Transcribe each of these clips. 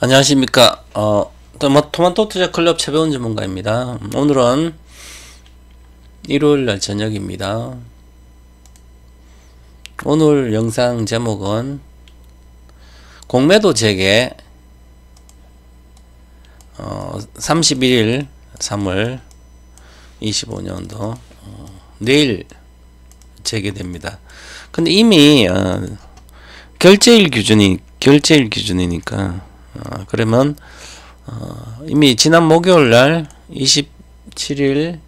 안녕하십니까. 토마토 투자 클럽 최배운 전문가입니다. 오늘은 일요일날 저녁입니다. 오늘 영상 제목은 공매도 재개 31일 3월 25년도 내일 재개됩니다. 근데 이미 결제일 기준이니까 그러면 이미 지난 목요일날 27일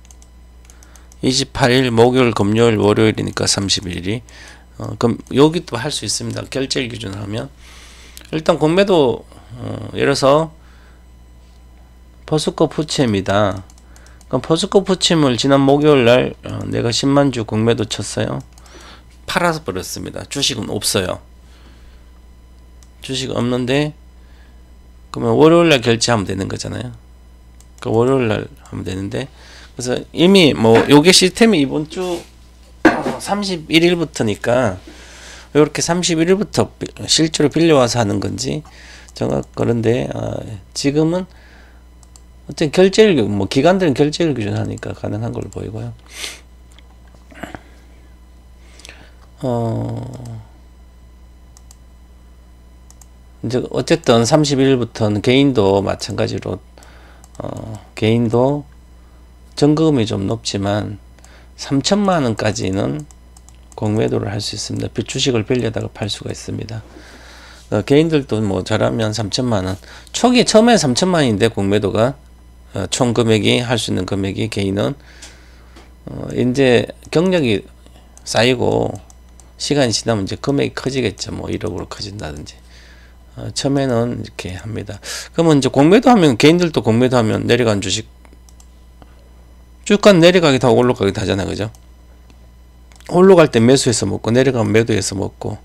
28일 목요일 금요일 월요일이니까 31일이 그럼 여기도 할 수 있습니다. 결제일 기준으로 하면 일단 공매도 예를 들어서 포스코 푸치입니다. 그럼 포스코 푸치을 지난 목요일날 내가 10만주 공매도 쳤어요. 팔아서 버렸습니다. 주식은 없어요. 주식 없는데 그러면 월요일날 결제하면 되는 거잖아요. 그 월요일날 하면 되는데 그래서 이미 뭐 요게 시스템이 이번 주 31일부터니까 이렇게 31일부터 실제로 빌려와서 하는 건지 정확 그런데 지금은 어쨌든 결제일 뭐 기관들은 결제일 기준 하니까 가능한 걸로 보이고요. 이제 어쨌든 31일부터는 개인도 마찬가지로 개인도 전거금이 좀 높지만 3천만원까지는 공매도를 할 수 있습니다. 주식을 빌려다가 팔 수가 있습니다. 개인들도 뭐 잘하면 3천만원 초기에 처음에 3천만원인데 공매도가 총 금액이 할 수 있는 금액이 개인은 이제 경력이 쌓이고 시간이 지나면 이제 금액이 커지겠죠. 뭐 1억으로 커진다든지 처음에는 이렇게 합니다. 그러면 이제 공매도 하면 개인들도 공매도 하면 내려간 주식 주가 내려가기도 하고 올라가기도 하잖아, 그죠? 올라갈 때 매수해서 먹고 내려가면 매도해서 먹고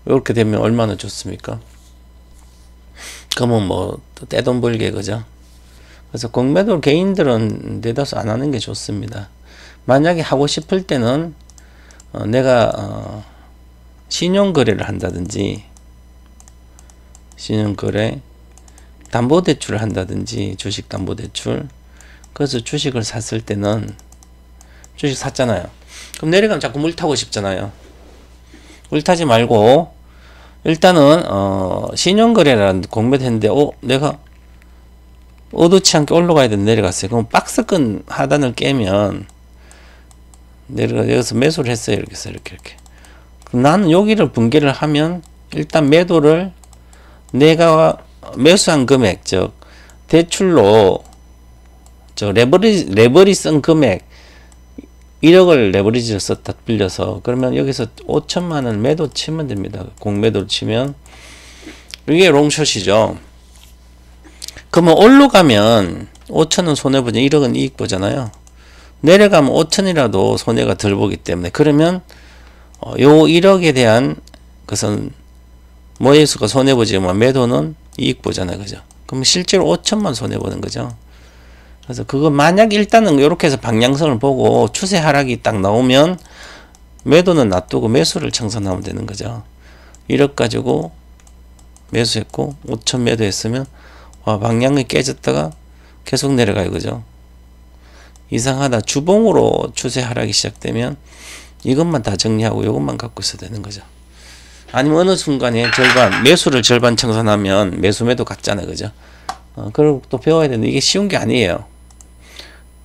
이렇게 되면 얼마나 좋습니까? 그러면 뭐 떼돈 벌게, 그죠? 그래서 공매도 개인들은 대다수 안 하는 게 좋습니다. 만약에 하고 싶을 때는 내가 신용거래를 한다든지 신용거래 담보대출을 한다든지 주식담보대출 그래서 주식을 샀을 때는 주식 샀잖아요. 그럼 내려가면 자꾸 물 타고 싶잖아요. 물 타지 말고 일단은 신용거래라는 공매도 했는데 내가 의도치 않게 올라가야 되는데 내려갔어요. 그럼 박스권 하단을 깨면 여기서 매수를 했어요. 이렇게 해서 이렇게 그럼 나는 여기를 분개를 하면 일단 매도를 내가 매수한 금액 즉 대출로 레버리 쓴 금액 1억을 레버리지를 썼다 빌려서 그러면 여기서 5천만원 매도 치면 됩니다. 공매도를 치면 이게 롱숏이죠. 그러면 올라가면 5천원 손해보지 1억은 이익 보잖아요. 내려가면 5천이라도 손해가 덜 보기 때문에 그러면 요 1억에 대한 것은 모의수가 손해보지만 매도는 이익 보잖아요. 그죠? 그럼 실제로 5천만 손해보는 거죠. 그래서 그거 만약 일단은 이렇게 해서 방향성을 보고 추세 하락이 딱 나오면 매도는 놔두고 매수를 청산하면 되는 거죠. 1억 가지고 매수했고 5천 매도했으면 방향이 깨졌다가 계속 내려가요. 그죠? 이상하다. 주봉으로 추세 하락이 시작되면 이것만 다 정리하고 이것만 갖고 있어야 되는 거죠. 아니면 어느 순간에 매수를 절반 청산하면 매수 매도 같잖아요. 그죠? 그걸 또 배워야 되는데 이게 쉬운 게 아니에요.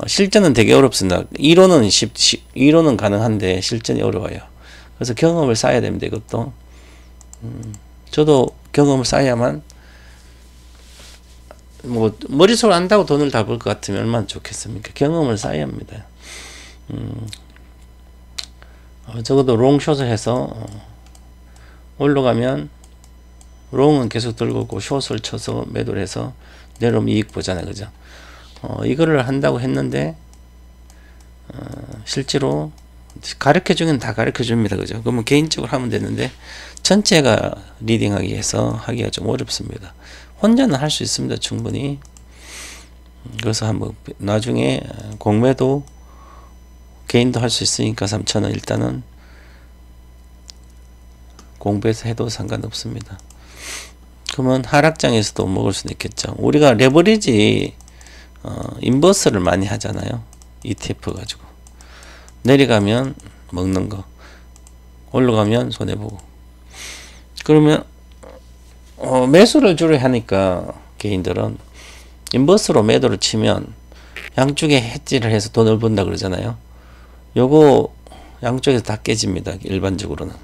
실전은 되게 어렵습니다. 이론은 가능한데 실전이 어려워요. 그래서 경험을 쌓아야 됩니다. 이것도 저도 경험을 쌓아야만 뭐 머릿속으로 안다고 돈을 다 벌 것 같으면 얼마나 좋겠습니까? 경험을 쌓아야 합니다. 적어도 롱숏을 해서 올라가면 롱은 계속 들고 있고 숏을 쳐서 매도를 해서 내려오면 이익 보잖아요. 그죠? 이거를 한다고 했는데 실제로 가르쳐 주긴 다 가르쳐 줍니다. 그죠? 그러면 개인적으로 하면 되는데 전체가 리딩하기 위해서 하기가 좀 어렵습니다. 혼자는 할 수 있습니다. 충분히. 그래서 한번 나중에 공매도 개인도 할 수 있으니까 3,000원 일단은 공부해서 해도 상관없습니다. 그러면 하락장에서도 먹을 수는 있겠죠. 우리가 레버리지 인버스를 많이 하잖아요. ETF 가지고 내려가면 먹는 거, 올라가면 손해보고. 그러면 매수를 주로 하니까 개인들은 인버스로 매도를 치면 양쪽에 해지를 해서 돈을 번다 그러잖아요. 요거 양쪽에서 다 깨집니다. 일반적으로는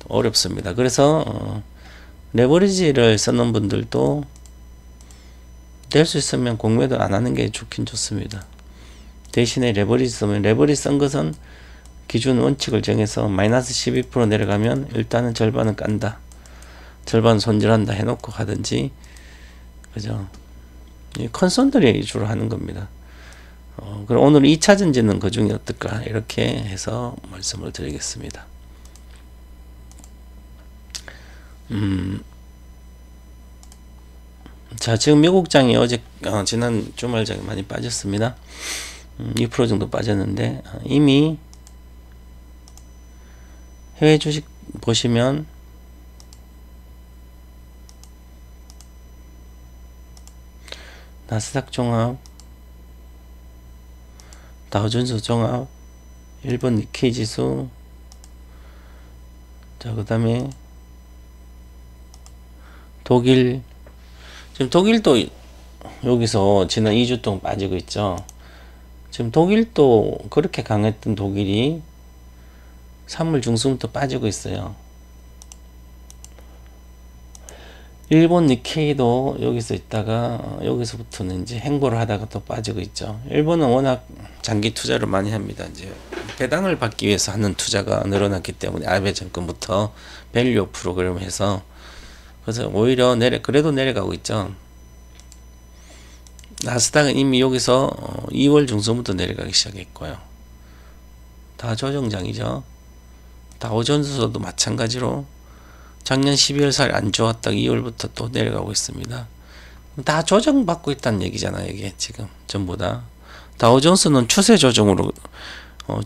어렵습니다. 그래서 레버리지를 쓰는 분들도 될 수 있으면 공매도 안 하는 게 좋긴 좋습니다. 대신에 레버리지 쓰면, 레버리지 쓴 것은 기준 원칙을 정해서 마이너스 12% 내려가면 일단은 절반은 깐다, 절반 손절한다 해놓고 가든지, 그죠? 컨선들이 주로 하는 겁니다. 그럼 오늘 2차 전지는 그 중에 어떨까, 이렇게 해서 말씀을 드리겠습니다. 자, 지금 미국장이 어제 지난 주말장에 많이 빠졌습니다. 2% 정도 빠졌는데, 이미 해외 주식 보시면 나스닥 종합, 다우존스 종합, 일본 니케이 지수, 자, 그 다음에 독일, 지금 독일도 여기서 지난 2주 동안 빠지고 있죠. 지금 독일도 그렇게 강했던 독일이 3월 중순부터 빠지고 있어요. 일본 니케이도 여기서 있다가 여기서부터는 이제 행보를 하다가 또 빠지고 있죠. 일본은 워낙 장기 투자를 많이 합니다. 이제 배당을 받기 위해서 하는 투자가 늘어났기 때문에 아베 정권부터 밸류 프로그램을 해서, 그래서 오히려 그래도 내려가고 있죠. 나스닥은 이미 여기서 2월 중순부터 내려가기 시작했고요. 다 조정장이죠. 다우존스도 마찬가지로 작년 12월 살 안 좋았다가 2월부터 또 내려가고 있습니다. 다 조정받고 있다는 얘기잖아요. 이게 지금 전부 다. 다우존스는 추세 조정으로,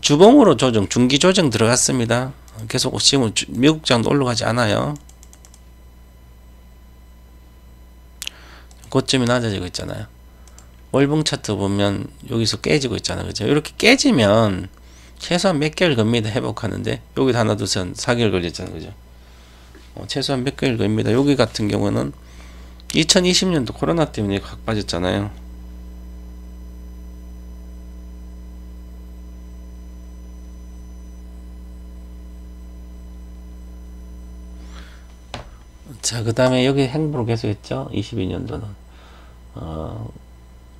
주봉으로 조정, 중기 조정 들어갔습니다. 계속 지금 미국장도 올라가지 않아요. 고점이 낮아지고 있잖아요. 월봉 차트 보면 여기서 깨지고 있잖아요. 그죠? 이렇게 깨지면 최소한 몇 개월 겁니다. 회복하는데. 여기도 하나, 둘, 셋, 4개월 걸렸잖아요. 그죠? 최소한 몇 개월 겁니다. 여기 같은 경우는 2020년도 코로나 때문에 확 빠졌잖아요. 자, 그 다음에 여기 행보를 계속 했죠. 22년도는.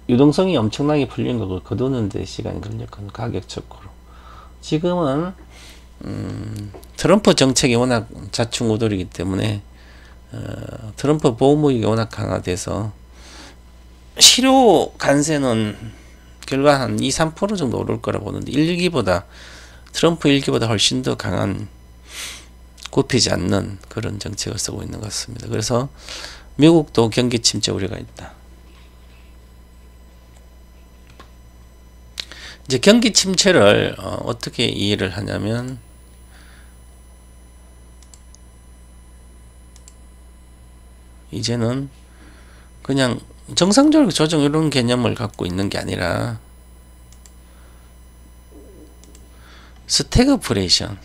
유동성이 엄청나게 풀린 거 거두는데 시간이 걸렸거든요. 가격적으로. 지금은 트럼프 정책이 워낙 좌충우돌이기 때문에 트럼프 보호무기가 워낙 강화돼서 실효 간세는 결과 한 2-3% 정도 오를 거라 보는데, 트럼프 1기보다 훨씬 더 강한, 굽히지 않는 그런 정책을 쓰고 있는 것 같습니다. 그래서 미국도 경기 침체 우려가 있다. 이제 경기 침체를 어떻게 이해를 하냐면, 이제는 그냥 정상적으로 조정 이런 개념을 갖고 있는 게 아니라 스태그플레이션,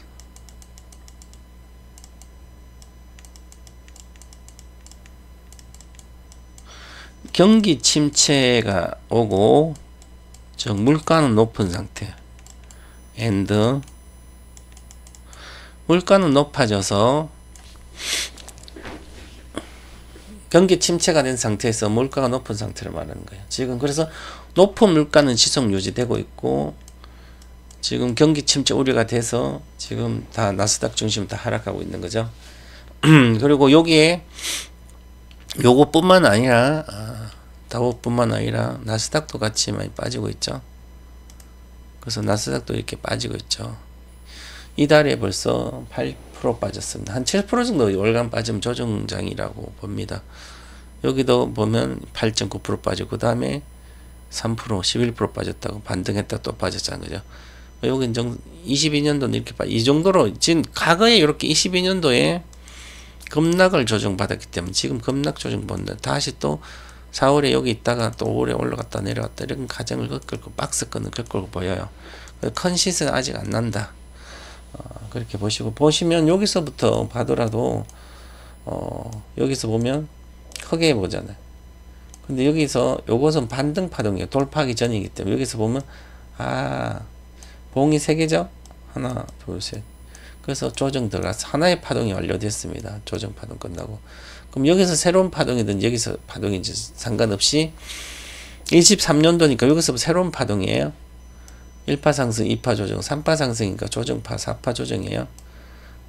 경기 침체가 오고 즉 물가는 높은 상태, and 물가는 높아져서 경기 침체가 된 상태에서 물가가 높은 상태를 말하는 거예요. 지금 그래서 높은 물가는 지속 유지되고 있고, 지금 경기 침체 우려가 돼서 지금 다 나스닥 중심 다 하락하고 있는 거죠. 그리고 여기에 요거뿐만 아니라 다우뿐만 아니라 나스닥도 같이 많이 빠지고 있죠. 그래서 나스닥도 이렇게 빠지고 있죠. 이달에 벌써 8% 빠졌습니다. 한 7% 정도 월간 빠지면 조정장이라고 봅니다. 여기도 보면 8.9% 빠지고, 그 다음에 3%, 11% 빠졌다고, 반등했다 또 빠졌잖아요. 그죠? 여기 22년도는 이렇게 이 정도로, 지금 과거에 이렇게 22년도에 급락을 조정받았기 때문에 지금 급락 조정받는데 다시 또 4월에 여기 있다가 또 5월에 올라갔다 내려왔다 이런 과정을 겪고 박스권을 겪고 보여요. 큰 시세는 아직 안 난다. 그렇게 보시면 여기서부터 봐더라도 여기서 보면 크게 보잖아요. 근데 여기서 요것은 반등 파동이에요. 돌파하기 전이기 때문에 여기서 보면 봉이 3개죠? 하나, 둘, 셋. 그래서 조정 들어가서 하나의 파동이 완료됐습니다. 조정 파동 끝나고. 그럼 여기서 새로운 파동이든 여기서 파동인지 상관없이 23년도니까 여기서 새로운 파동이에요. 1파 상승, 2파 조정, 3파 상승이니까 조정파, 4파 조정이에요.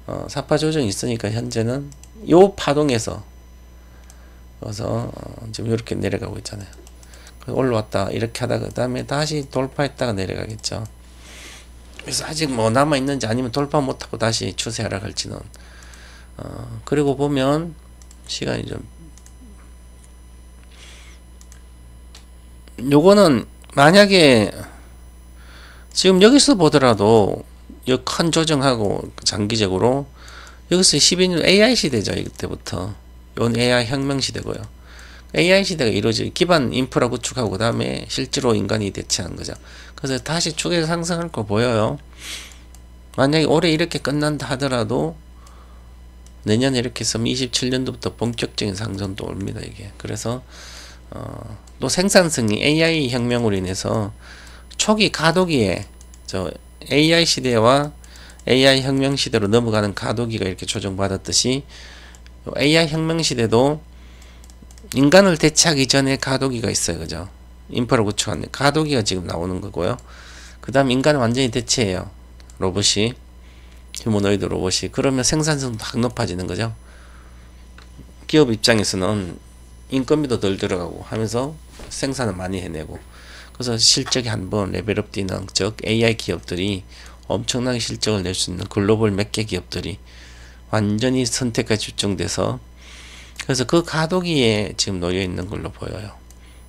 4파 조정이 있으니까 현재는 요 파동에서 그래서 지금 이렇게 내려가고 있잖아요. 올라왔다 이렇게 하다가 그 다음에 다시 돌파했다가 내려가겠죠. 그래서 아직 뭐 남아있는지 아니면 돌파 못하고 다시 추세 하락할지는 그리고 보면 시간이 좀 요거는 만약에 지금 여기서 보더라도 큰 조정하고 장기적으로 여기서 12년 AI 시대죠. 이때부터 이건 AI 혁명 시대고요. AI 시대가 이루어질 기반 인프라 구축하고 그 다음에 실제로 인간이 대체하는 거죠. 그래서 다시 축에서 상승할 거 보여요. 만약에 올해 이렇게 끝난다 하더라도 내년에 이렇게 했으면 27년도부터 본격적인 상승도 옵니다. 이게 그래서 또 생산성이 AI 혁명으로 인해서 초기 가도기에 저 AI 시대와 AI 혁명 시대로 넘어가는 가도기가 이렇게 조정받았듯이 AI 혁명 시대도 인간을 대체하기 전에 가도기가 있어요. 그죠? 인프라 구축하는 가도기가 지금 나오는 거고요. 그 다음 인간은 완전히 대체해요. 로봇이 휴머노이드 로봇이. 그러면 생산성도 확 높아지는 거죠. 기업 입장에서는 인건비도 덜 들어가고 하면서 생산을 많이 해내고 그래서 실적이 한번 레벨업 뛰는 즉 AI 기업들이 엄청나게 실적을 낼 수 있는 글로벌 몇 개 기업들이 완전히 선택에 집중돼서 그래서 그 가도기에 지금 놓여 있는 걸로 보여요.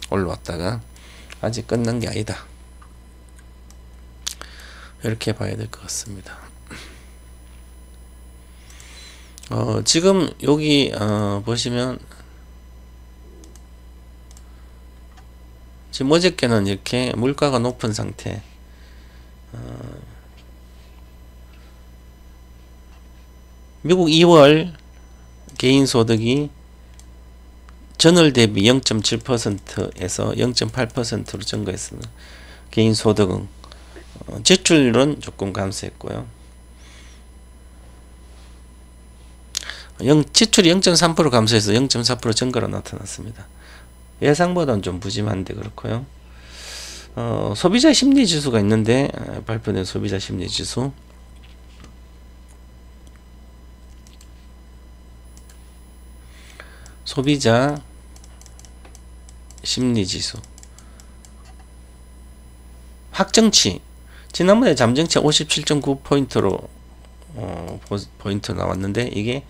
올라왔다가 아직 끝난 게 아니다. 이렇게 봐야 될 것 같습니다. 지금 여기 보시면 지금 어저께는 이렇게 물가가 높은 상태 미국 2월 개인소득이 전월 대비 0.7%에서 0.8%로 증가했습니다. 개인소득은 지출은 조금 감소했고요. 지출이 0.3% 감소해서 0.4% 증가로 나타났습니다. 예상보다는 좀 부진한데 그렇고요. 소비자 심리 지수가 있는데 발표된 소비자 심리 지수 소비자 심리 지수 확정치 지난번에 잠정치 57.9포인트로 포인트 나왔는데 이게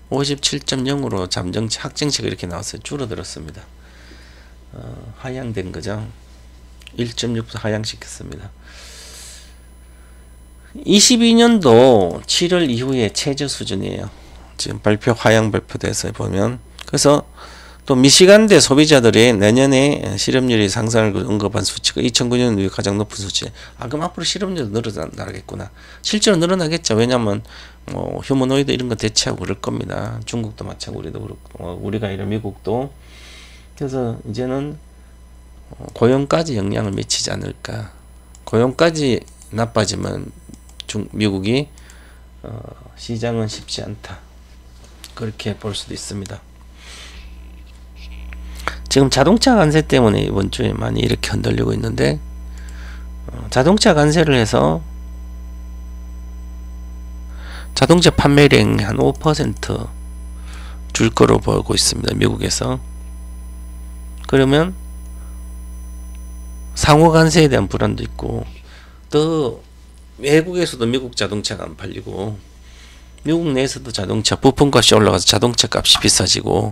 57.0으로 잠정치 확정치가 이렇게 나왔어요. 줄어들었습니다. 하향된 거죠. 1.6% 하향시켰습니다. 22년도 7월 이후에 최저 수준이에요. 지금 하향 발표돼서 보면 그래서 또 미시간대 소비자들의 내년에 실업률이 상승을 언급한 수치가 2009년 이후 가장 높은 수치. 그럼 앞으로 실업률도 늘어나겠구나. 실제로 늘어나겠죠. 왜냐면 휴머노이드 이런 거 대체하고 그럴 겁니다. 중국도 마찬가지고 우리도 그렇고 우리가 이런 미국도. 그래서 이제는 고용까지 영향을 미치지 않을까. 고용까지 나빠지면 미국이 시장은 쉽지 않다. 그렇게 볼 수도 있습니다. 지금 자동차 관세 때문에 이번 주에 많이 이렇게 흔들리고 있는데 자동차 관세를 해서 자동차 판매량이 한 5% 줄 거로 보고 있습니다. 미국에서. 그러면 상호 관세에 대한 불안도 있고 또 외국에서도 미국 자동차가 안 팔리고 미국 내에서도 자동차 부품값이 올라가서 자동차 값이 비싸지고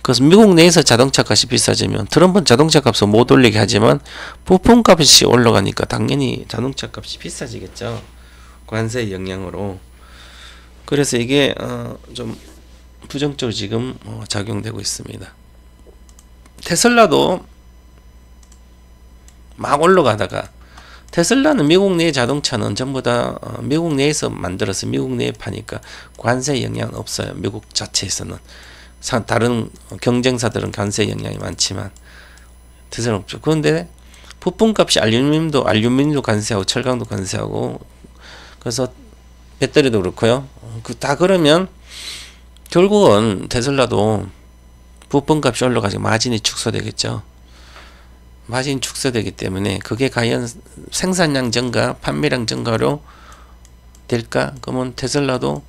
그래서 미국 내에서 자동차 값이 비싸지면 트럼프는 자동차 값을 못 올리게 하지만 부품 값이 올라가니까 당연히 자동차 값이 비싸지겠죠. 관세의 영향으로. 그래서 이게 좀 부정적으로 지금 작용되고 있습니다. 테슬라도 막 올라가다가, 테슬라는 미국 내 자동차는 전부 다 미국 내에서 만들어서 미국 내에 파니까 관세 영향은 없어요. 미국 자체에서는. 다른 경쟁사들은 관세 영향이 많지만 테슬라는 없죠. 그런데 부품값이 알루미늄도 관세하고 철강도 관세하고, 그래서 배터리도 그렇고요. 다 그러면 결국은 테슬라도 부품값이 올라가지고 마진이 축소되겠죠. 마진이 축소되기 때문에 그게 과연 생산량 증가, 판매량 증가로 될까? 그러면 테슬라도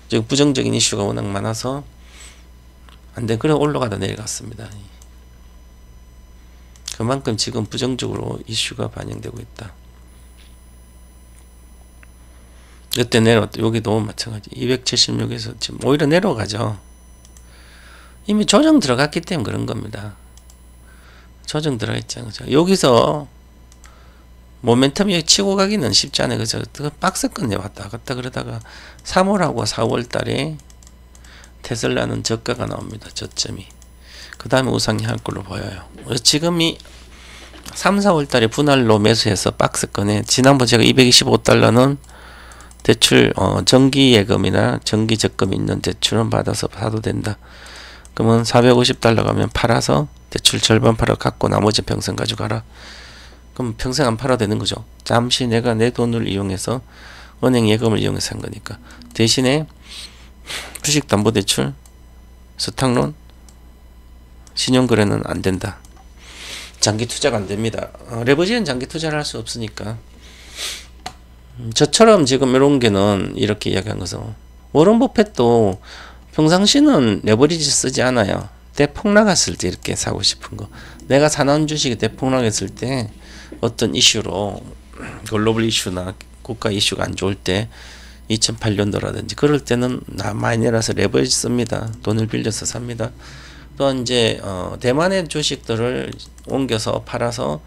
지금 부정적인 이슈가 워낙 많아서 안 돼. 그래 올라가다 내려갔습니다. 그만큼 지금 부정적으로 이슈가 반영되고 있다. 이때 여기도 마찬가지. 276에서 지금 오히려 내려가죠. 이미 조정 들어갔기 때문에 그런 겁니다. 조정 들어있죠. 그죠? 여기서 모멘텀이 치고 가기는 쉽지 않아요. 그죠? 박스권에 왔다 갔다 그러다가 3월하고 4월 달에 테슬라는 저가가 나옵니다. 저점이. 그 다음에 우상이 할 걸로 보여요. 지금이 3, 4월 달에 분할로 매수해서 박스권에, 지난번 제가 225달러는 대출 정기 예금이나 정기 적금 있는 대출은 받아서 사도 된다. 그러면 450달러 가면 팔아서 대출 절반 팔아 갖고 나머지 평생 가져가라. 그럼 평생 안 팔아도 되는 거죠. 잠시 내가 내 돈을 이용해서 은행 예금을 이용해서 한 거니까. 대신에 주식담보대출, 서탁론, 신용거래는 안 된다. 장기 투자가 안 됩니다. 레버리지는 장기 투자를 할 수 없으니까. 저처럼 지금 이런 게는 이렇게 이야기한 것은, 워런 버핏도 평상시는 레버리지 쓰지 않아요. 대폭락했을 때 이렇게 사고 싶은 거. 내가 사놓은 주식이 대폭락했을 때 어떤 이슈로, 글로벌 이슈나 국가 이슈가 안 좋을 때 2008년도라든지 그럴 때는 많이 내려서 레버리지 씁니다. 돈을 빌려서 삽니다. 또 이제 대만의 주식들을 옮겨서 팔아서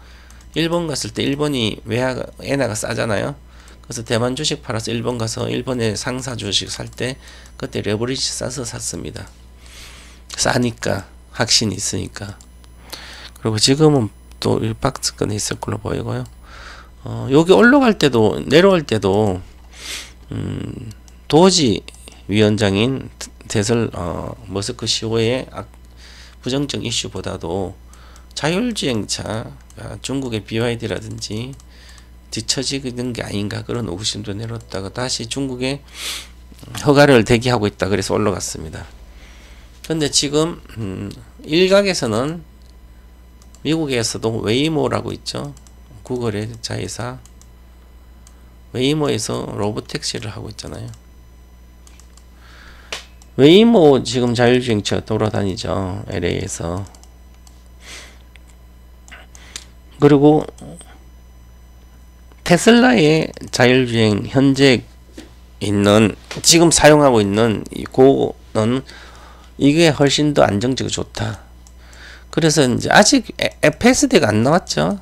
일본 갔을 때, 일본이 엔화가 싸잖아요. 그래서 대만 주식 팔아서 일본 가서 일본의 상사 주식 살 때 그때 레버리지 싸서 샀습니다. 싸니까, 확신이 있으니까. 그리고 지금은 또 박스권에 있을 걸로 보이고요. 여기 올라갈 때도, 내려올 때도 도지 위원장인 머스크 CEO의 부정적 이슈보다도 자율주행차, 중국의 BYD라든지 뒤처지는 게 아닌가, 그런 의구심도 내렸다가 다시 중국의 허가를 대기하고 있다. 그래서 올라갔습니다. 근데 지금 일각에서는 미국에서도 웨이모라고 있죠. 구글의 자회사 웨이모에서 로보택시를 하고 있잖아요. 웨이모 지금 자율주행차 돌아다니죠. LA에서. 그리고 테슬라의 자율주행 현재 있는, 지금 사용하고 있는 이거는 이게 훨씬 더 안정적이고 좋다. 그래서 이제 아직 FSD가 안 나왔죠.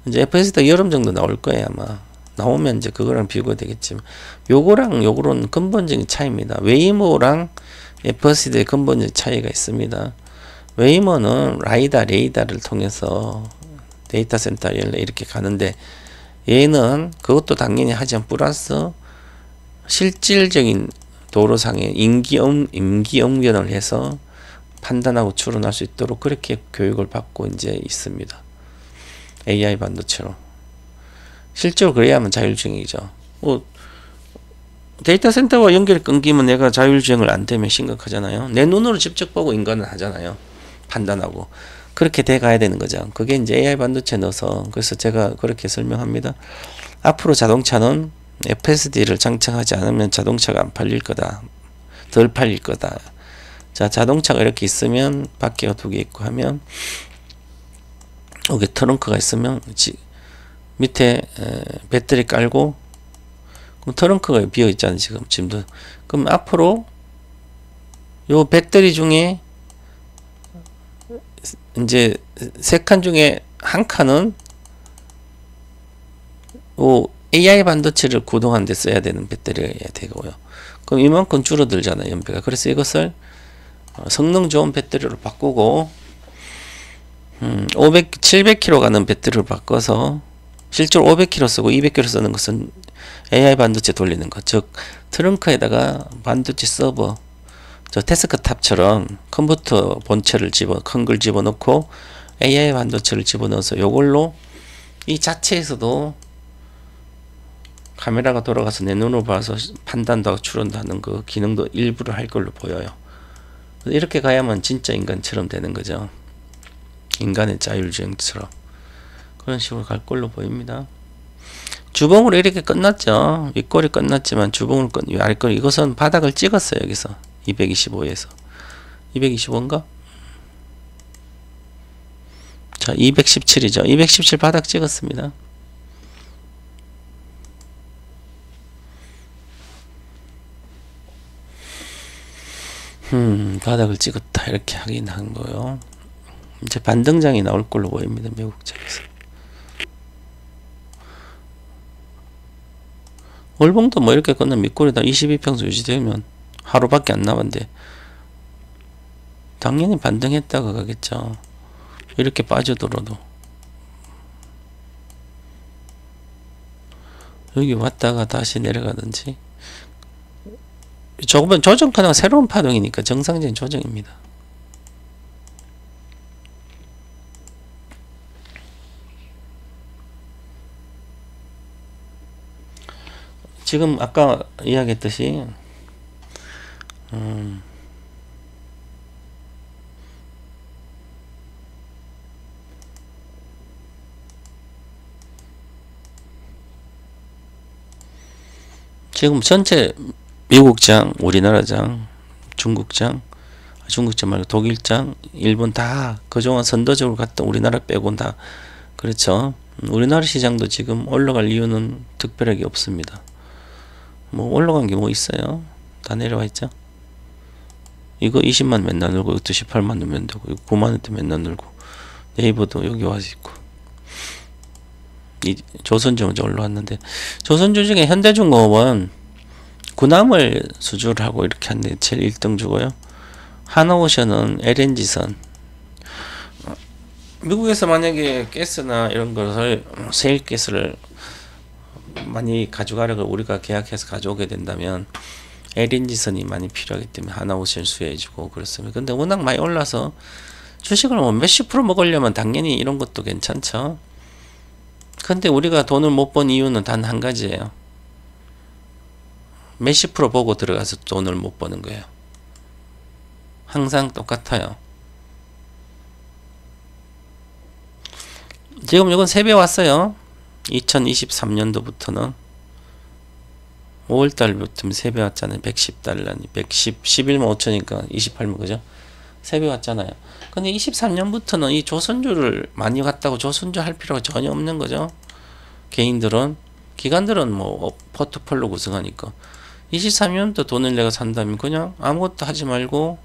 이제 FSD가 여름 정도 나올 거예요, 아마. 나오면 이제 그거랑 비교가 되겠지만, 요거랑 요거는 근본적인 차이입니다. 웨이모랑 FSD의 근본적인 차이가 있습니다. 웨이모는 레이더를 통해서 데이터 센터 이렇게 가는데, 얘는 그것도 당연히 하지만 플러스 실질적인 도로상에 임기응변을 해서 판단하고 추론할 수 있도록 그렇게 교육을 받고 이제 있습니다. AI 반도체로. 실제로 그래야만 자율주행이죠. 데이터 센터와 연결이 끊기면 내가 자율주행을 안 되면 심각하잖아요. 내 눈으로 직접 보고 인간은 하잖아요. 판단하고. 그렇게 돼 가야 되는 거죠. 그게 이제 AI 반도체 넣어서, 그래서 제가 그렇게 설명합니다. 앞으로 자동차는 FSD를 장착하지 않으면 자동차가 안 팔릴 거다. 덜 팔릴 거다. 자, 자동차가 이렇게 있으면 바퀴가 2개 있고 하면, 여기 트렁크가 있으면 밑에 배터리 깔고, 그럼 트렁크가 비어 있잖아요. 지금도. 그럼 앞으로 요 배터리 중에 이제 3칸 중에 1칸은 AI 반도체를 구동하는 데 써야 되는 배터리가 되고요. 그럼 이만큼 줄어들잖아요, 연비가. 그래서 이것을 성능 좋은 배터리로 바꾸고 700km 가는 배터리로 바꿔서 실제로 500km 쓰고 200km 쓰는 것은 AI 반도체 돌리는 것, 즉 트렁크에다가 반도체 서버, 저 데스크탑처럼 컴퓨터 본체를 큰 걸 집어넣고 AI 반도체를 집어넣어서 요걸로 이 자체에서도 카메라가 돌아가서 내 눈으로 봐서 판단도 하고 추론도 하는 그 기능도 일부러 할 걸로 보여요. 이렇게 가야만 진짜 인간처럼 되는 거죠. 인간의 자율주행처럼. 그런 식으로 갈 걸로 보입니다. 주봉으로 이렇게 끝났죠. 윗골이 끝났지만 주봉으로 아랫골, 이것은 바닥을 찍었어요. 여기서 225에서 225인가? 자, 217이죠. 217 바닥 찍었습니다. 바닥을 찍었다 이렇게 하긴 한 거요. 이제 반등장이 나올 걸로 보입니다. 미국장에서. 월봉도 뭐 이렇게 끝나면 밑골에다 22평수 유지되면 하루밖에 안 남았는데 당연히 반등했다가 가겠죠. 이렇게 빠져들어도 여기 왔다가 다시 내려가든지, 조금은 조정 가능, 새로운 파동이니까 정상적인 조정입니다. 지금 아까 이야기했듯이 지금 전체 미국장, 우리나라장, 중국장 말고 독일장, 일본 다 그동안 선도적으로 갔던 우리나라 빼고는 다 그렇죠. 우리나라 시장도 지금 올라갈 이유는 특별하게 없습니다. 뭐 올라간 게 뭐 있어요? 다 내려와 있죠. 이거 20만 맨날 늘고, 이것도 18만 늘면 되고, 이거 9만원대 맨날 늘고, 네이버도 여기 와서 있고, 이 조선주 이제 올라왔는데, 조선주 중에 현대중공업은 군함을 수주를 하고 이렇게 하는데 제일 1등 주고요. 하나오션은 LNG선. 미국에서 만약에 가스나 이런 것을, 세일가스를 많이 가져가려고 우리가 계약해서 가져오게 된다면 LNG선이 많이 필요하기 때문에 하나오션 수혜해주고 그렇습니다. 근데 워낙 많이 올라서 주식을 뭐 몇십 프로 먹으려면 당연히 이런 것도 괜찮죠. 근데 우리가 돈을 못 번 이유는 단 한 가지예요. 몇십 프로 보고 들어가서 돈을 못 버는 거예요. 항상 똑같아요. 지금 이건 3배 왔어요. 2023년도부터는 5월달부터 3배 왔잖아요. 110달러니 11만 5천이니까 28만, 그죠? 3배 왔잖아요. 근데 23년부터는 이 조선주를 많이 갔다고 조선주 할 필요가 전혀 없는 거죠. 개인들은, 기관들은 뭐 포트폴리오 구성하니까 23년부터 돈을 내가 산다면 그냥 아무것도 하지 말고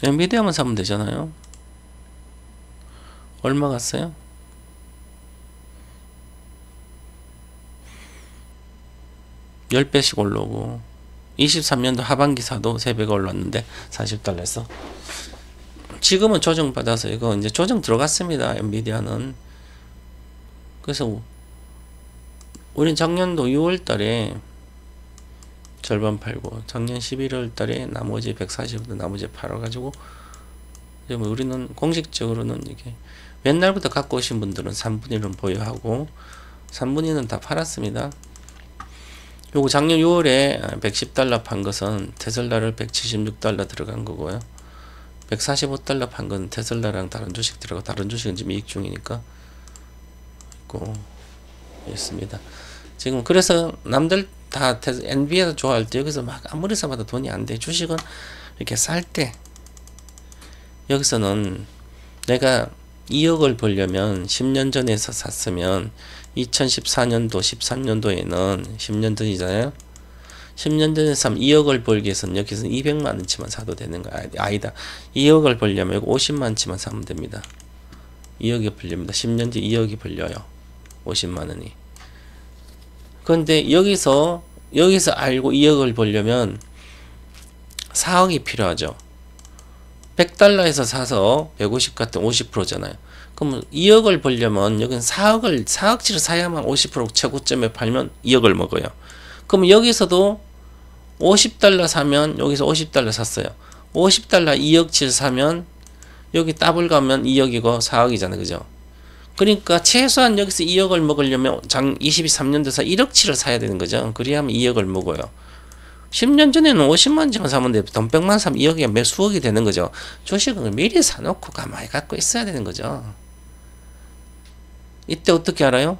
엔비디아만 사면 되잖아요. 얼마 갔어요? (10배씩) 올라오고, 23년도 하반기 사도 3배가 올랐는데 40달러에서 지금은 조정받아서 이거 이제 조정 들어갔습니다. 엔비디아는. 그래서 우린 작년도 6월달에 절반 팔고 작년 11월달에 나머지 140도 나머지 팔아가지고, 우리는 공식적으로는 이게 옛날부터 갖고 오신 분들은 3분의 1은 보유하고 3분의 1은 다 팔았습니다. 요거 작년 6월에 110달러 판 것은 테슬라를 176달러 들어간 거고요. 145달러 판 건 테슬라랑 다른 주식 들어가고, 다른 주식은 지금 이익 중이니까 있고 있습니다. 지금 그래서 남들 다 엔비디아 좋아할 때 여기서 막 아무리 사봐도 돈이 안 돼. 주식은 이렇게 살 때 여기서는 내가 2억을 벌려면 10년 전에 샀으면 2014년도 13년도에는 10년 전이잖아요. 10년 전에 사면 2억을 벌기 위해서는 여기서는 200만원치만 사도 되는 거야. 아니다, 2억을 벌려면 50만원치만 사면 됩니다. 2억이 벌립니다. 10년 뒤 2억이 벌려요. 50만원이. 그런데 여기서 알고 2억을 벌려면 4억이 필요하죠. 100달러에서 사서 150 같은 50%잖아요. 그럼 2억을 벌려면 여기는 4억치를 사야만 50% 최고점에 팔면 2억을 먹어요. 그럼 여기서도 50달러 사면 여기서 50달러 샀어요. 50달러 2억치를 사면 여기 더블 가면 2억이고 4억이잖아요. 그죠? 그러니까 최소한 여기서 2억을 먹으려면 23년도에서 1억치를 사야 되는 거죠. 그래야만 2억을 먹어요. 10년 전에는 50만원치만 사면 돼. 돈 100만 사면 2억이 몇 수억이 되는 거죠. 주식은 미리 사놓고 가만히 갖고 있어야 되는 거죠. 이때 어떻게 알아요?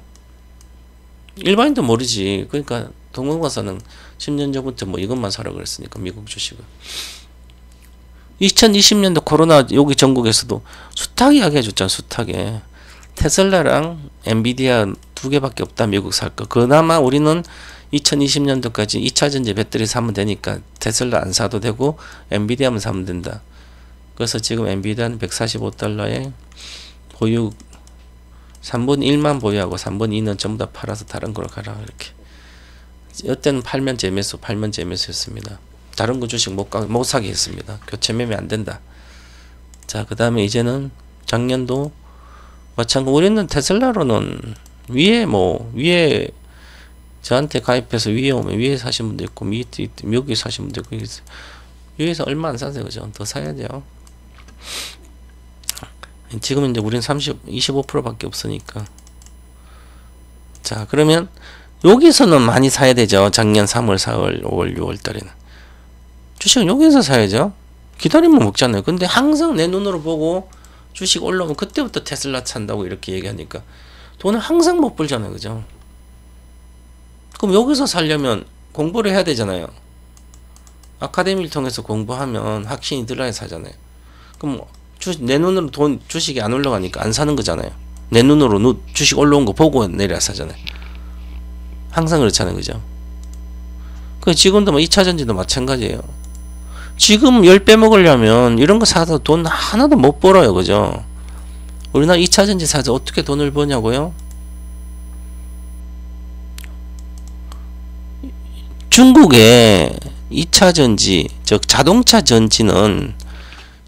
일반인도 모르지. 그러니까 동문가서는 10년 전부터 뭐 이것만 사라 그랬으니까 미국 주식은. 2020년도 코로나 여기 전국에서도 숱하게 이야기해 줬잖아. 숱하게. 테슬라랑 엔비디아 두 개밖에 없다. 미국 살 거. 그나마 우리는 2020년도까지 2차전지 배터리 사면 되니까 테슬라 안 사도 되고 엔비디아만 사면 된다. 그래서 지금 엔비디아는 145달러에 보유 3분의 1만 보유하고 3분의 2는 전부 다 팔아서 다른 걸로 가라 이렇게. 이때는 팔면 재매수였습니다. 다른 거 주식 못 사게 했습니다. 교체 매매 안 된다. 자, 그 다음에 이제는 작년도 마찬가지. 우리는 테슬라로는 위에 저한테 가입해서 위에 오면 위에 사신 분도 있고 미국에 사신 분도 있고 위에서 얼마 안 사세요. 그죠? 더 사야죠. 지금 이제 우린 25%밖에 없으니까. 자, 그러면 여기서는 많이 사야 되죠. 작년 3월, 4월, 5월, 6월 달에는. 주식은 여기서 사야죠. 기다리면 먹잖아요. 근데 항상 내 눈으로 보고 주식 올라오면 그때부터 테슬라 산다고 이렇게 얘기하니까 돈을 항상 못 벌잖아요. 그죠? 그럼 여기서 살려면 공부를 해야 되잖아요. 아카데미를 통해서 공부하면 확신이 들어야 사잖아요. 그럼 내 눈으로 주식이 안 올라가니까 안 사는 거잖아요. 내 눈으로 주식 올라온 거 보고 내려 사잖아요. 항상 그렇잖아요. 그죠? 지금도 뭐 2차전지도 마찬가지예요. 지금 10배 먹으려면 이런 거 사서 돈 하나도 못 벌어요. 그죠? 우리나라 2차전지 사서 어떻게 돈을 버냐고요? 중국의 2차전지, 즉 자동차 전지는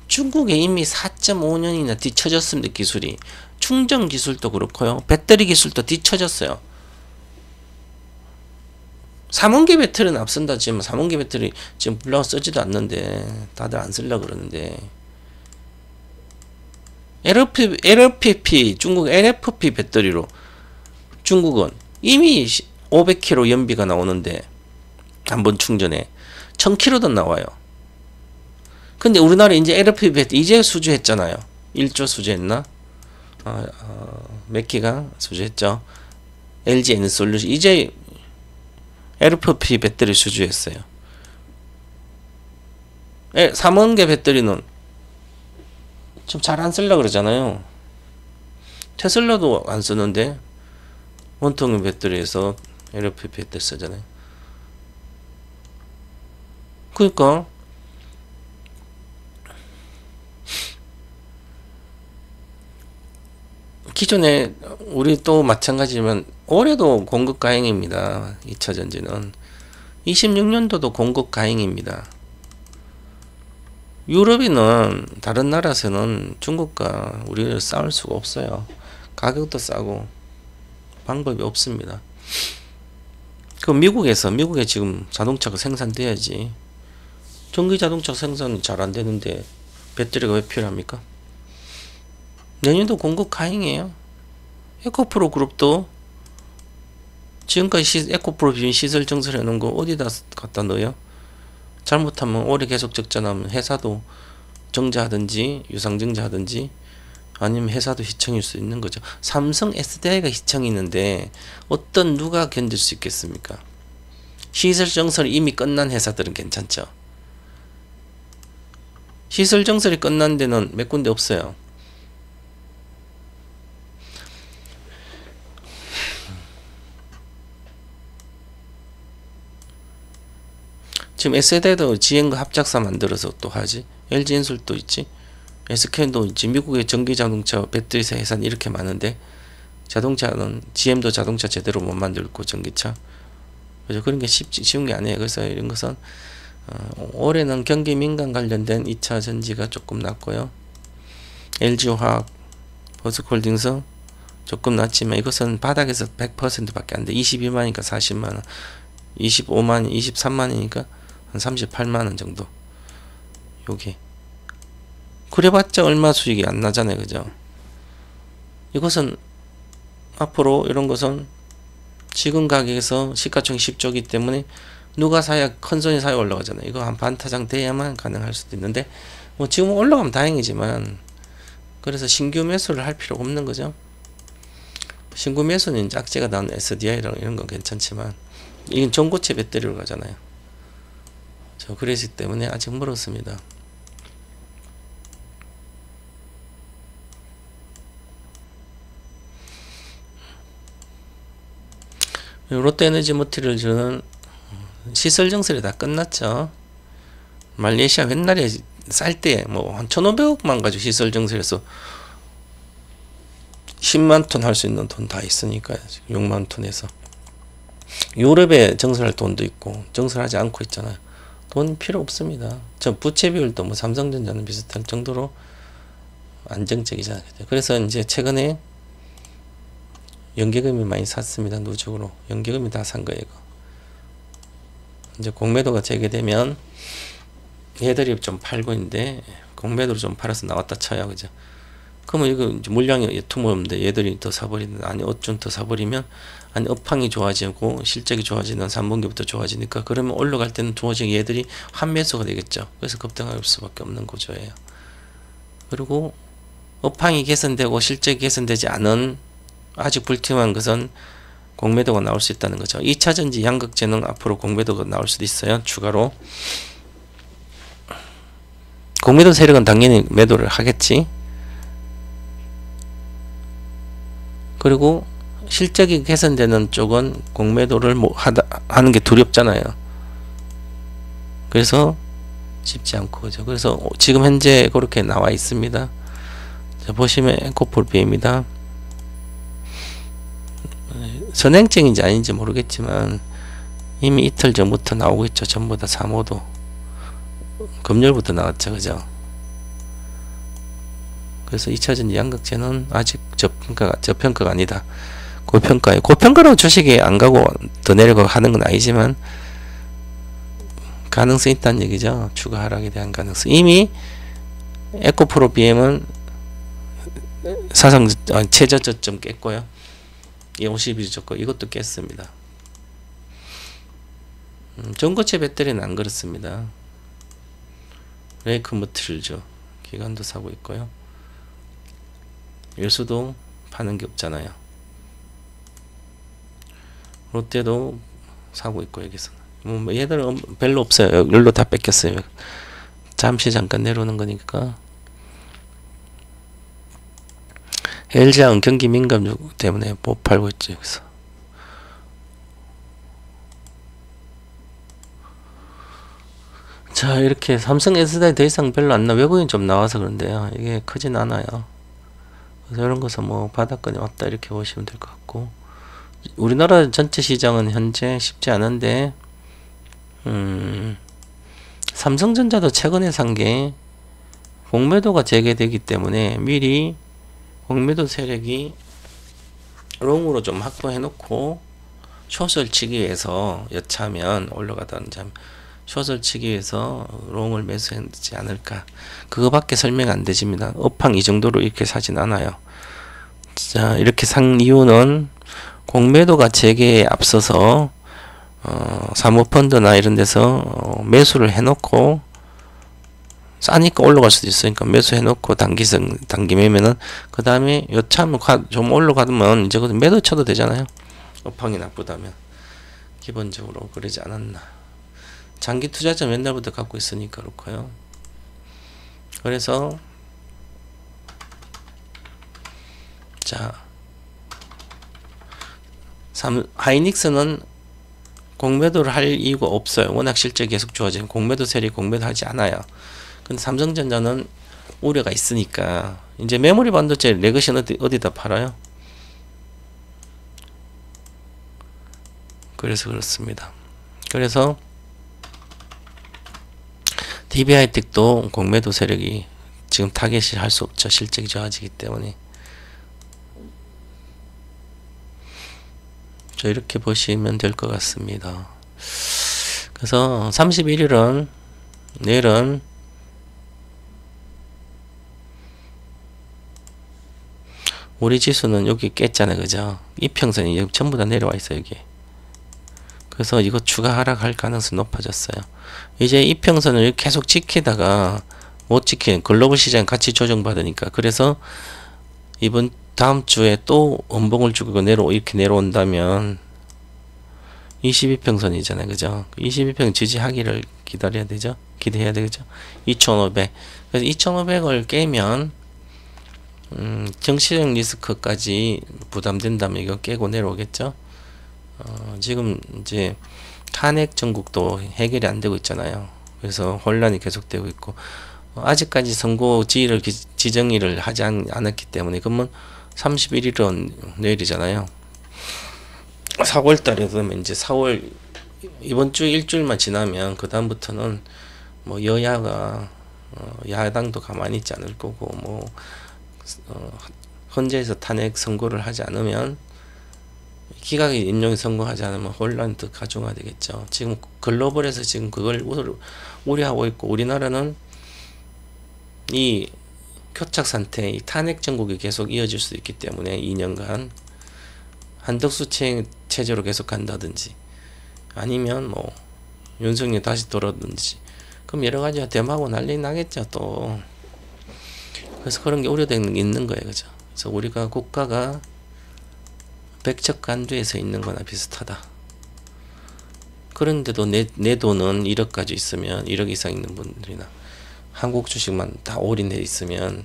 중국에 이미 4.5년이나 뒤처졌습니다. 기술이. 충전 기술도 그렇고요. 배터리 기술도 뒤처졌어요. 3원기 배터리는 앞선다 지금 3원기 배터리 지금 불러가 쓰지도 않는데 다들 안 쓰려고 그러는데 LFP 중국 LFP 배터리로 중국은 이미 500km 연비가 나오는데 한번 충전에 1000km도 나와요. 근데 우리나라 이제 LFP 배터리 이제 수주했잖아요. 1조 수주했나? 몇 기가 수주했죠. LG 엔솔루션 이제 LFP 배터리 수주했어요. 3원계 배터리는 좀 잘 안 쓰려고 그러잖아요. 테슬라도 안 쓰는데 원통형 배터리에서 LFP 배터리 쓰잖아요. 그러니까 기존에 우리 또 마찬가지지만 올해도 공급 가행입니다. 2차전지는 26년도도 공급 가행입니다. 유럽이는 다른 나라에서는 중국과 우리를 싸울 수가 없어요. 가격도 싸고 방법이 없습니다. 그럼 미국에 지금 자동차가 생산돼야지. 전기 자동차 생산이 잘 안 되는데 배터리가 왜 필요합니까? 내년도 공급 가행이에요. 에코프로 그룹도 지금까지 에코프로 비빔 시설 증설해 놓은 거 어디다 갖다 넣어요? 잘못하면 올해 계속 적자나면 회사도 정자하든지 유상증자하든지 아니면 회사도 희청일 수 있는 거죠. 삼성 SDI가 희청이 있는데 누가 견딜 수 있겠습니까? 시설 정설이 이미 끝난 회사들은 괜찮죠. 시설 정설이 끝난 데는 몇 군데 없어요. 지금 SDI도 지행과 합작사 만들어서 또 하지. LG엔솔도 있지. SK도 있지. 미국의 전기자동차 배터리 회사는 이렇게 많은데 자동차는 GM도 자동차 제대로 못 만들고 전기차 그죠? 그런 게 쉬운 게 아니에요. 그래서 이런 것은 올해는 경기 민감 관련된 2차 전지가 조금 낮고요. LG화학, 버스콜딩스 조금 낮지만 이것은 바닥에서 100%밖에 안 돼. 22만이니까 40만원, 25만, 23만이니까 한 38만원 정도. 요게. 그래봤자 얼마 수익이 안 나잖아요. 그죠? 이것은 앞으로 이런 것은 지금 가격에서 시가총액 10조이기 때문에 누가 사야 큰손이 사야 올라가잖아요. 이거 한 반타장 돼야만 가능할 수도 있는데 뭐 지금 올라가면 다행이지만 그래서 신규 매수를 할 필요가 없는 거죠. 신규 매수는 악재가 나온 SDI랑 이런 건 괜찮지만 이건 전고체 배터리로 가잖아요. 그러기 때문에 아직 멀었습니다. 롯데에너지 머티리얼즈는 시설 증설이 다 끝났죠. 말레이시아 옛날에 쌀 때 뭐 한 1,500억만 가지고 시설 증설해서 10만 톤 할 수 있는 돈 다 있으니까 6만 톤에서 유럽에 증설할 돈도 있고 증설하지 않고 있잖아요. 돈 필요 없습니다. 저 부채 비율도 뭐 삼성전자는 비슷할 정도로 안정적이잖아요. 그래서 이제 최근에 연계금이 많이 샀습니다. 누적으로 연계금이 다 산 거예요. 이거. 이제 공매도가 재개되면 얘들이 좀 팔고 있는데 공매도로 좀 팔아서 나왔다 쳐요. 그죠? 그러면 이거 이제 물량이 투모인데 얘들이 더 사버리는, 아니 어쩜 더 사버리면, 아니 업황이 좋아지고 실적이 좋아지는 3분기부터 좋아지니까 그러면 올라갈 때는 도저히 얘들이 환매수가 되겠죠. 그래서 급등할 수밖에 없는 구조예요. 그리고 업황이 개선되고 실적이 개선되지 않은 아직 불투명한 것은 공매도가 나올 수 있다는 거죠. 2차전지 양극재는 앞으로 공매도가 나올 수도 있어요. 추가로. 공매도 세력은 당연히 매도를 하겠지. 그리고 실적이 개선되는 쪽은 공매도를 하는 게 두렵잖아요. 그래서 쉽지 않고, 그죠. 그래서 지금 현재 그렇게 나와 있습니다. 자, 보시면 에코폴비입니다. 선행증인지 아닌지 모르겠지만 이미 이틀 전부터 나오고 있죠. 전부 다 3호도 금요일부터 나왔죠. 그죠? 그래서 2차전지 양극재는 아직 저평가가 아니다. 고평가에, 고평가로 주식이 안 가고 더 내려가고 하는 건 아니지만 가능성이 있다는 얘기죠. 추가 하락에 대한 가능성. 이미 에코프로 BM은 사상 최저 저점 깼고요. 50일 줬고 이것도 깼습니다. 전고체 배터리는 안 그렇습니다. 레이크 머티리얼즈 기관도 사고 있고요. 열수도 파는 게 없잖아요. 롯데도 사고 있고 여기서 뭐 얘들은 별로 없어요. 여기로 다 뺏겼어요. 잠시 잠깐 내려오는 거니까. LG화학은 경기 민감 때문에 못 팔고 있죠. 여기서. 자, 이렇게 삼성 SDI 더 이상 별로 안 나. 외국인 좀 나와서 그런데요. 이게 크진 않아요. 그래서 이런 것은 뭐 바닥권이 왔다 이렇게 보시면 될 것 같고, 우리나라 전체 시장은 현재 쉽지 않은데 삼성전자도 최근에 산 게 공매도가 재개되기 때문에 미리 공매도 세력이 롱으로 좀 확보해 놓고 숏을 치기 위해서 여차하면 올라가던 점 숏을 치기 위해서 롱을 매수했지 않을까. 그거밖에 설명 안 되집니다. 업황 이 정도로 이렇게 사진 않아요. 자, 이렇게 산 이유는 공매도가 재개에 앞서서 사모펀드나 이런 데서 매수를 해놓고 싸니까 올라갈 수도 있으니까 매수해놓고 단기 매매는 그 다음에 여차하면 좀 올라가면 이제 매도 쳐도 되잖아요. 업황이 나쁘다면. 기본적으로 그러지 않았나. 장기 투자자 옛날부터 갖고 있으니까 그렇고요. 그래서 자, 하이닉스는 공매도를 할 이유가 없어요. 워낙 실적이 계속 좋아지면 공매도 세력이 공매도 하지 않아요. 근데 삼성전자는 우려가 있으니까. 이제 메모리 반도체 레거시는 어디다 팔아요? 그래서 그렇습니다. 그래서 DB하이텍도 공매도 세력이 지금 타겟이 할 수 없죠. 실적이 좋아지기 때문에. 저 이렇게 보시면 될 것 같습니다. 그래서 31일은 내일은 우리 지수는 여기 깼잖아요. 그죠? 이평선이 여기 전부 다 내려와 있어요. 여기. 그래서 이거 추가 하락할 가능성이 높아졌어요. 이제 이평선을 계속 지키다가 못 지키는 글로벌 시장 같이 조정받으니까, 그래서 이번 다음 주에 또 원봉을 주고 이렇게 내려온다면 22평선이잖아요. 그죠? 22평 지지하기를 기다려야 되죠? 기대해야 되죠? 2500. 그래서 2500을 깨면 정치적 리스크까지 부담된다면 이거 깨고 내려오겠죠? 지금 이제 탄핵 전국도 해결이 안 되고 있잖아요. 그래서 혼란이 계속되고 있고, 아직까지 선고 지휘를 지정일을 하지 않았기 때문에, 그러면 31일은 내일이잖아요. 4월달에 그러면 이제 4월 이번 주 일주일만 지나면 그 다음부터는 뭐 여야가 야당도 가만히 있지 않을 거고, 뭐 헌재에서 탄핵 선고를 하지 않으면, 기각이 임용이 선고하지 않으면 혼란이 더 가중화되겠죠. 지금 글로벌에서 지금 그걸 우려하고 있고, 우리나라는 이 교착 상태, 이 탄핵 정국이 계속 이어질 수 있기 때문에 2년간 한덕수 체제로 계속 간다든지, 아니면 뭐 윤석열 다시 돌아든지, 그럼 여러 가지가 대마고 난리 나겠죠 또. 그래서 그런 게 우려되는 게 있는 거예요. 그죠? 그래서 우리가 국가가 백척간두에 서 있는 거나 비슷하다. 그런데도 내 돈은 1억 가지고 있으면, 1억 이상 있는 분들이나 한국 주식만 다 올인해 있으면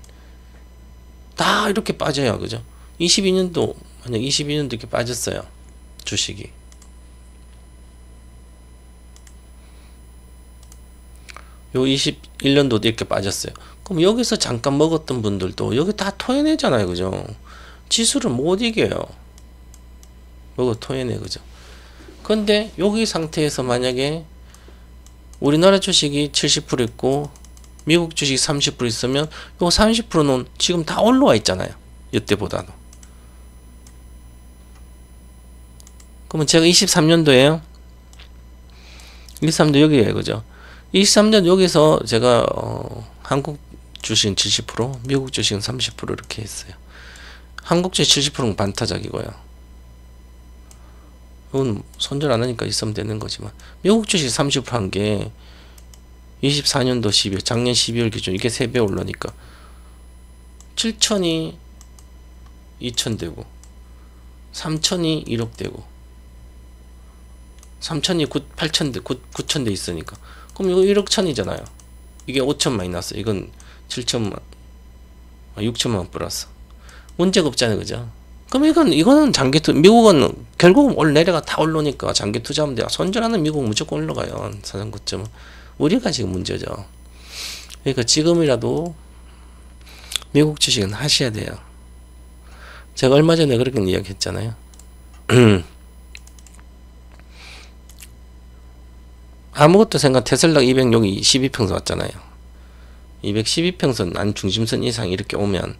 다 이렇게 빠져요. 그죠? 22년도 만약 22년도 이렇게 빠졌어요. 주식이. 요 21년도도 이렇게 빠졌어요. 그럼 여기서 잠깐 먹었던 분들도 여기 다 토해내잖아요. 그죠? 지수를 못 이겨요. 먹어 토해내. 그죠? 근데 여기 상태에서 만약에 우리나라 주식이 70% 있고 미국 주식이 30% 있으면 요 30%는 지금 다 올라와 있잖아요. 이때보다도. 그러면 제가 23년도에요. 23년도 여기에요. 그죠? 23년 여기서 제가 한국 주식은 70%, 미국 주식은 30% 이렇게 했어요. 한국 주식 70%는 반타작이고요. 이건 손절 안 하니까 있으면 되는 거지만, 미국 주식 30% 한 게 24년도 12월, 작년 12월 기준 이게 3배 올라니까 7천이 2천 되고, 3천이 1억 되고, 3천이 9천 돼 있으니까, 그럼 이거 1억 천이잖아요. 이게 5천 마이너스, 이건 7천만, 6천만 플러스. 문제가 없잖아요. 그죠? 그럼 이거는 장기 미국은 결국은 내려가 다 올라오니까 장기 투자하면 돼요. 손절하는 미국은 무조건 올라가요. 사상 고점은. 우리가 지금 문제죠. 그러니까 지금이라도 미국 주식은 하셔야 돼요. 제가 얼마 전에 그렇게 이야기했잖아요. 아무것도 생각, 테슬라 200 여기 12평선 왔잖아요. 212평선 안 중심선 이상 이렇게 오면,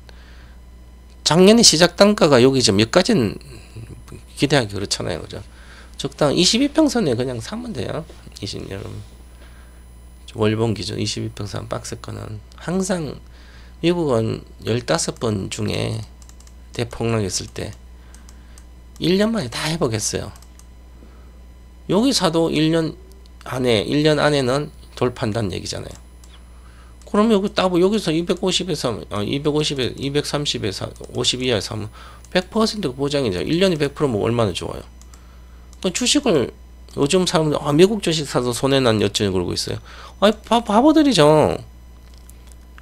작년에 시작 단가가 여기 몇 가지는 기대하기 그렇잖아요. 그죠? 적당 22평선에 그냥 사면 돼요. 20년 월봉 기준 22평선 박스 거는 항상 미국은 15번 중에 대폭락했을 때 1년 만에 다 회복했어요. 여기 사도 1년 안에는 돌파한다는 얘기잖아요. 그럼 여기 따고 여기서 250에서 250에 230에서 50 이하에 사면 100% 보장이죠. 1년에 100%면 얼마나 좋아요. 그 주식을 요즘 사람들 미국 주식 사서 손해난 여전히 그러고 있어요. 바보들이죠.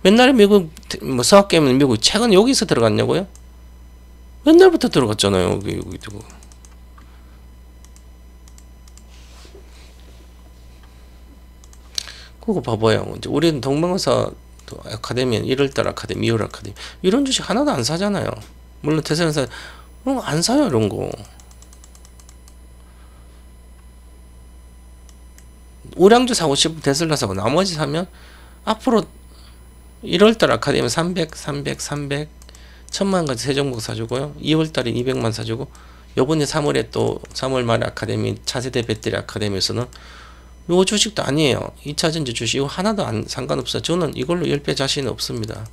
맨날에 미국 뭐 서학 게임은 미국 최근 여기서 들어갔냐고요? 맨날부터 들어갔잖아요. 여기 두고. 그거 봐봐요. 이제 우리는 동방사 아카데미는 1월달 아카데미, 2월 아카데미 이런 주식 하나도 안 사잖아요. 물론 대선사 안 사요 이런 거. 우량주 사고 싶으면 테슬라 사고 나머지 사면 앞으로 1월달 아카데미 300, 1000만까지 세 종목 사주고요. 2월달에 200만 사주고 요번에 3월에 또 3월 말에 아카데미 차세대 배터리 아카데미에서는 요 주식도 아니에요. 2차전지 주식 이거 하나도 안 상관없어요. 저는 이걸로 10배 자신이 없습니다.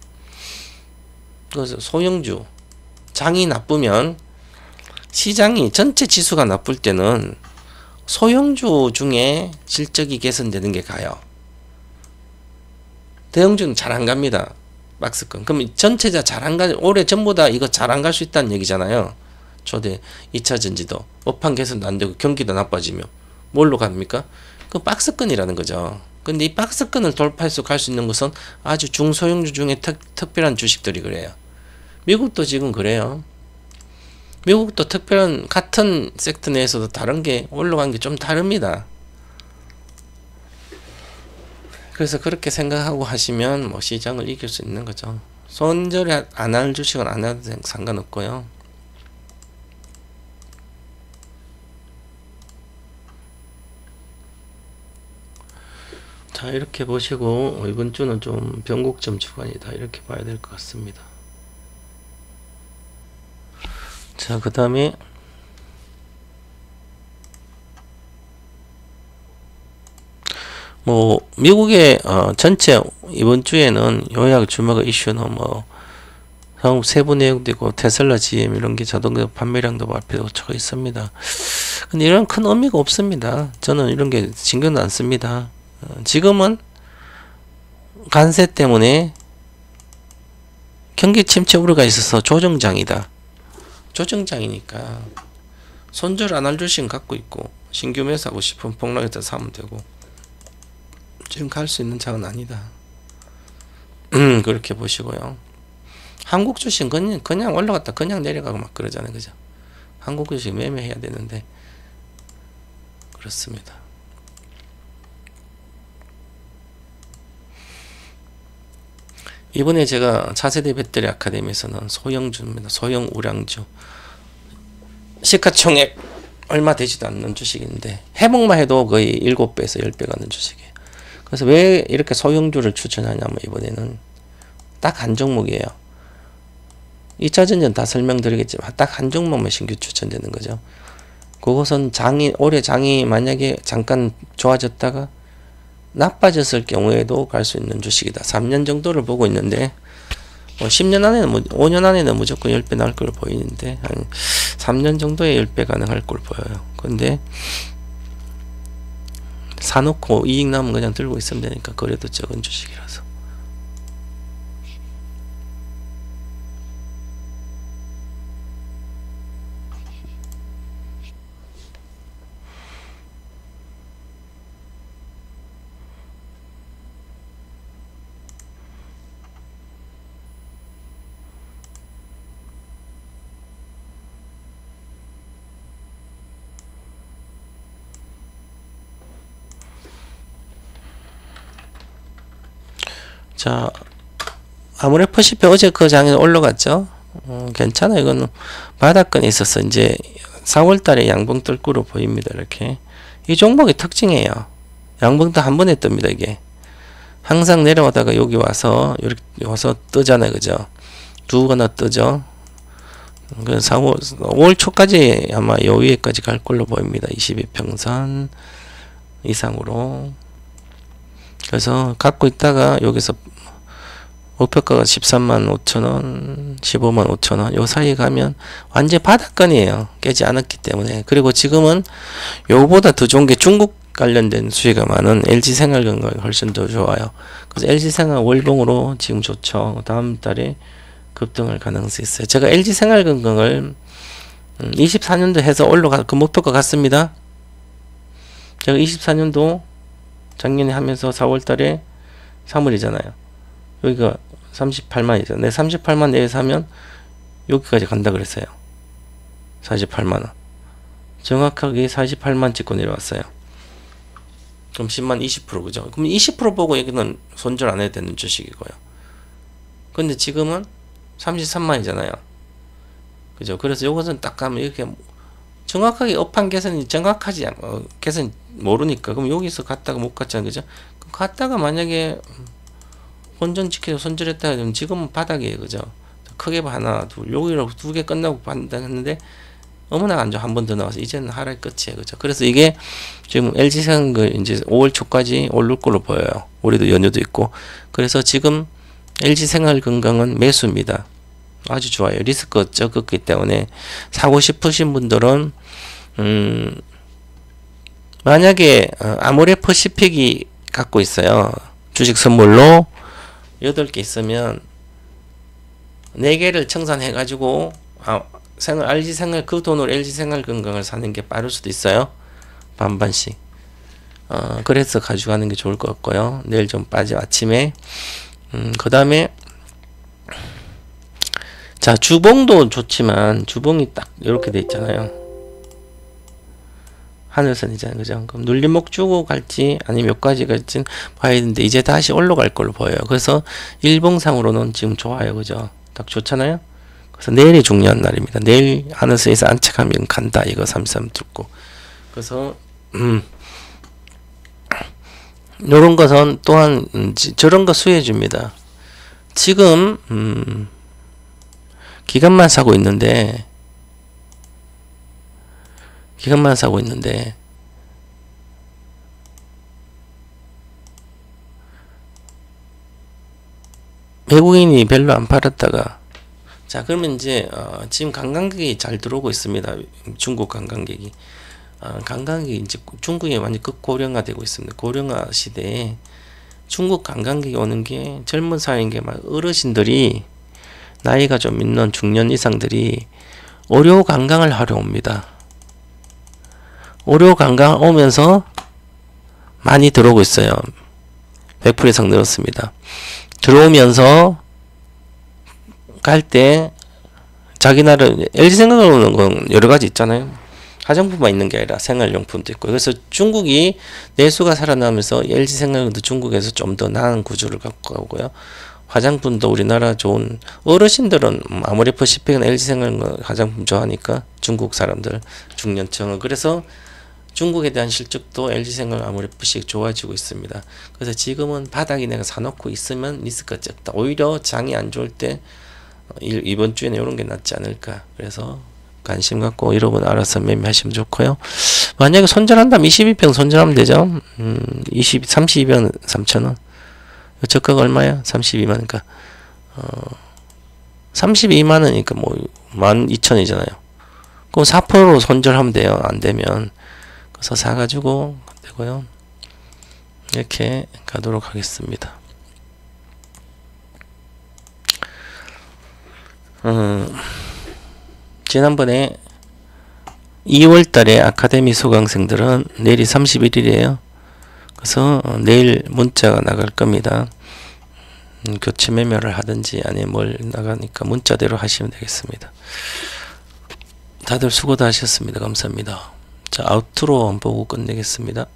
그래서 소형주 장이 나쁘면 시장이 전체 지수가 나쁠 때는 소형주 중에 실적이 개선되는 게 가요. 대형주는 잘 안 갑니다. 박스권. 그럼 전체자 잘 안 가, 올해 전보다 이거 잘 안 갈 수 있다는 얘기잖아요. 초대 2차 전지도 업황 개선도 안 되고 경기도 나빠지면 뭘로 갑니까? 그 박스권이라는 거죠. 근데 이 박스권을 돌파해서 갈 수 있는 것은 아주 중소형주 중에 특별한 주식들이 그래요. 미국도 지금 그래요. 미국도 특별한 같은 섹터 내에서도 다른 게 올라간 게 좀 다릅니다. 그래서 그렇게 생각하고 하시면 뭐 시장을 이길 수 있는 거죠. 손절이 안 할 주식은 안 해도 상관없고요. 자, 이렇게 보시고 이번 주는 좀 변곡점 주간이다 이렇게 봐야 될 것 같습니다. 자, 그 다음에 뭐 미국의 전체 이번 주에는 요약 주목 이슈는 뭐 한국 세부 내용도 있고 테슬라, GM 이런 게 자동차 판매량도 발표되고 쳐 있습니다. 근데 이런 큰 의미가 없습니다. 저는 이런 게 신경도 안 씁니다. 지금은 관세 때문에 경기 침체 우려가 있어서 조정장이다. 조정장이니까 손절 안 할 주식은 갖고 있고 신규 매수하고 싶으면 폭락했다 사면 되고 지금 갈 수 있는 장은 아니다. 그렇게 보시고요. 한국 주식은 그냥 올라갔다 그냥 내려가고 막 그러잖아요. 그죠? 한국 주식 매매해야 되는데 그렇습니다. 이번에 제가 차세대 배터리 아카데미에서는 소형주입니다. 소형 우량주. 시가총액 얼마 되지도 않는 주식인데 회복만 해도 거의 7배에서 10배 가는 주식이에요. 그래서 왜 이렇게 소형주를 추천하냐면 이번에는 딱 한 종목이에요. 2차전지는 다 설명드리겠지만 딱 한 종목만 신규 추천되는 거죠. 그것은 올해 장이 만약에 잠깐 좋아졌다가 나빠졌을 경우에도 갈 수 있는 주식이다. 3년 정도를 보고 있는데 10년 안에는 5년 안에는 무조건 10배 나올 걸로 보이는데 한 3년 정도에 10배 가능할 걸로 보여요. 근데 사놓고 이익 나면 그냥 들고 있으면 되니까 거래도 적은 주식이라서. 자, 아모레퍼시페 어제 그 장에 올라갔죠. 괜찮아. 이거는 바닥권에 있어서 이제 4월달에 양봉 뜰 거로 보입니다. 이렇게 이 종목의 특징이에요. 양봉도 한 번에 뜹니다. 이게 항상 내려오다가 여기 와서 이렇게 와서 뜨잖아요. 그죠? 두거나 뜨죠. 그 5월 초까지 아마 요 위에까지 갈 걸로 보입니다. 22평선 이상으로. 그래서 갖고 있다가 여기서 목표가가 13만 5천원, 15만 5천원 요 사이에 가면 완전 바닥권이에요. 깨지 않았기 때문에. 그리고 지금은 요거보다 더 좋은 게 중국 관련된 수혜가 많은 LG생활건강이 훨씬 더 좋아요. 그래서 LG생활 월봉으로 지금 좋죠. 다음 달에 급등할 가능성이 있어요. 제가 LG생활건강을 24년도 해서 올라가 그 목표가 같습니다. 제가 24년도 작년에 하면서 4월달에 3월이잖아요. 여기가 38만이죠. 내 38만 내에서 하면 여기까지 간다 그랬어요. 48만원. 정확하게 48만 찍고 내려왔어요. 그럼 10만 20% 그죠? 그럼 20% 보고 여기는 손절 안 해도 되는 주식이고요. 근데 지금은 33만이잖아요. 그죠? 그래서 요것은 딱 가면 이렇게 정확하게 업황 개선이 정확하지 개선 모르니까. 그럼 여기서 갔다가 못 갔잖아, 그죠? 갔다가 만약에 본전 지켜서 손절했다 하면 지금은 바닥이에요, 그죠? 크게 하나, 둘, 여기로 두 개 끝나고 판단했는데 어머나 안 좋아. 한 번 더 나와서 이제는 하락의 끝이에요, 그죠? 그래서 이게 지금 LG생활 이제 5월 초까지 오를 걸로 보여요. 올해도 연휴도 있고. 그래서 지금 LG생활건강은 매수입니다. 아주 좋아요. 리스크 적었기 때문에 사고 싶으신 분들은 만약에 아모레퍼시픽이 갖고 있어요. 주식 선물로 8개 있으면 4개를 청산해 가지고 LG생활 그 돈으로 LG생활건강을 사는 게 빠를 수도 있어요. 반반씩. 그래서 가져가는 게 좋을 것 같고요. 내일 좀 빠져 아침에. 그 다음에 자, 주봉도 좋지만 주봉이 딱 이렇게 돼 있잖아요. 하늘선이잖아요, 그죠? 그럼 눌림목 주고 갈지 아니면 몇 가지 갈지 봐야 되는데 이제 다시 올라갈 걸로 보여요. 그래서 일봉상으로는 지금 좋아요, 그죠? 딱 좋잖아요. 그래서 내일이 중요한 날입니다. 내일 하늘선에서 안착하면 간다, 이거 33 듣고. 그래서 요런 것은 또한 저런 거 수혜 줍니다. 지금 기간만 사고 있는데 외국인이 별로 안 팔았다가 자, 그러면 이제 지금 관광객이 잘 들어오고 있습니다. 중국 관광객이 관광객이 이제 중국이 완전 극고령화 되고 있습니다. 고령화 시대에 중국 관광객이 오는 게 젊은 사회인 게 막 어르신들이 나이가 좀 있는 중년 이상들이 의료 관광을 하러 옵니다. 의료 관광 오면서 많이 들어오고 있어요. 100% 이상 늘었습니다. 들어오면서 갈 때 자기 나라 LG 생각하는 건 여러 가지 있잖아요. 화장품만 있는 게 아니라 생활용품도 있고. 그래서 중국이 내수가 살아나면서 LG 생활도 중국에서 좀 더 나은 구조를 갖고 가고요. 화장품도 우리나라 좋은 어르신들은 아모레퍼시픽은 LG 생활 화장품 좋아하니까 중국 사람들 중년층은 그래서 중국에 대한 실적도 LG 생활 아모레퍼시픽 좋아지고 있습니다. 그래서 지금은 바닥이 내가 사놓고 있으면 리스크가 적다. 오히려 장이 안 좋을 때 이번 주에는 이런 게 낫지 않을까. 그래서 관심 갖고 여러분 알아서 매매하시면 좋고요. 만약에 손절한다면 22평 손절하면 되죠. 32만 3천원. 저가가 얼마야? 32만원이니까 32만원이니까 뭐 12,000원이잖아요. 그럼 4% 손절하면 돼요. 안 되면. 그래서 사가지고 되고요. 이렇게 가도록 하겠습니다. 지난번에 2월달에 아카데미 수강생들은 내일이 31일이에요. 그래서 내일 문자가 나갈 겁니다. 교체 매매를 하든지 아니면 뭘 나가니까 문자대로 하시면 되겠습니다. 다들 수고 다 하셨습니다. 감사합니다. 자, 아우트로 보고 끝내겠습니다.